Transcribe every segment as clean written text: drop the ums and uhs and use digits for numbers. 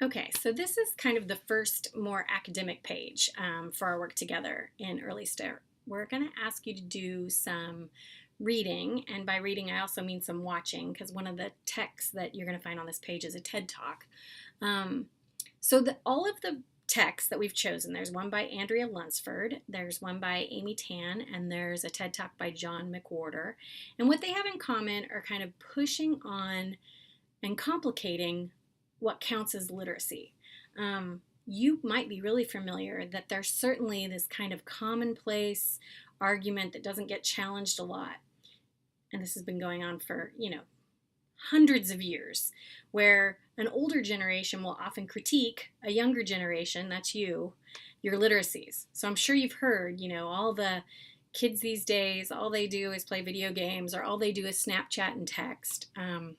Okay, so this is kind of the first more academic page for our work together in Early Start. We're going to ask you to do some reading, and by reading I also mean some watching, because one of the texts that you're going to find on this page is a TED Talk. Um, all of the texts that we've chosen, there's one by Andrea Lunsford, there's one by Amy Tan, and there's a TED Talk by John McWhorter. And what they have in common are kind of pushing on and complicating what counts as literacy. You might be really familiar that there's certainly this kind of commonplace argument that doesn't get challenged a lot. And this has been going on for, hundreds of years, where an older generation will often critique a younger generation, that's you, your literacies. So I'm sure you've heard, all the kids these days, all they do is play video games, or all they do is Snapchat and text. And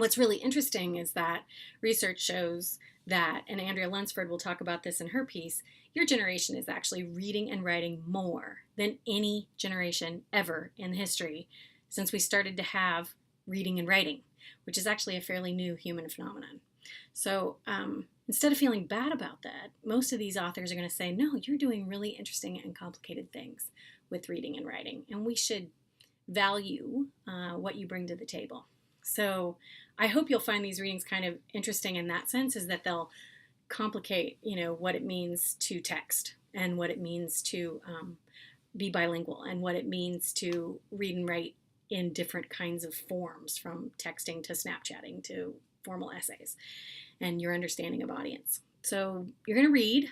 what's really interesting is that research shows that, and Andrea Lunsford will talk about this in her piece, your generation is actually reading and writing more than any generation ever in history since we started to have reading and writing, which is actually a fairly new human phenomenon. So instead of feeling bad about that, most of these authors are going to say, no, you're doing really interesting and complicated things with reading and writing, and we should value what you bring to the table. So I hope you'll find these readings kind of interesting in that sense, is that they'll complicate, what it means to text, and what it means to be bilingual, and what it means to read and write in different kinds of forms, from texting to Snapchatting to formal essays, and your understanding of audience. So you're going to read.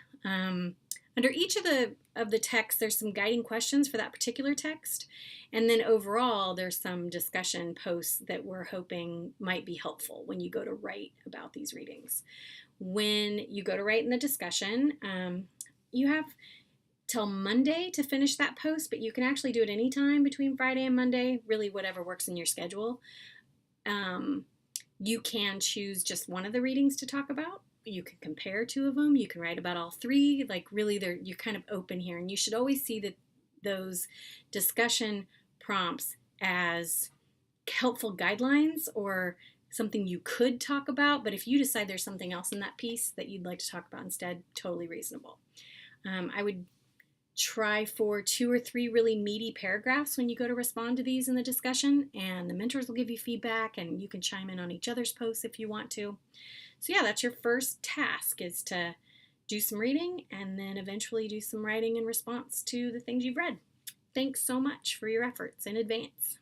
Under each of the texts, there's some guiding questions for that particular text. And then overall, there's some discussion posts that we're hoping might be helpful when you go to write about these readings. When you go to write in the discussion, you have till Monday to finish that post, but you can actually do it anytime between Friday and Monday, really whatever works in your schedule. You can choose just one of the readings to talk about. You can compare two of them. You can write about all three. Like, really, you're kind of open here. And you should always see those discussion prompts as helpful guidelines or something you could talk about. But if you decide there's something else in that piece that you'd like to talk about instead, totally reasonable. I would try for 2 or 3 really meaty paragraphs when you go to respond to these in the discussion, and the mentors will give you feedback, and you can chime in on each other's posts if you want to. So yeah, that's your first task, is to do some reading and then eventually do some writing in response to the things you've read. Thanks so much for your efforts in advance.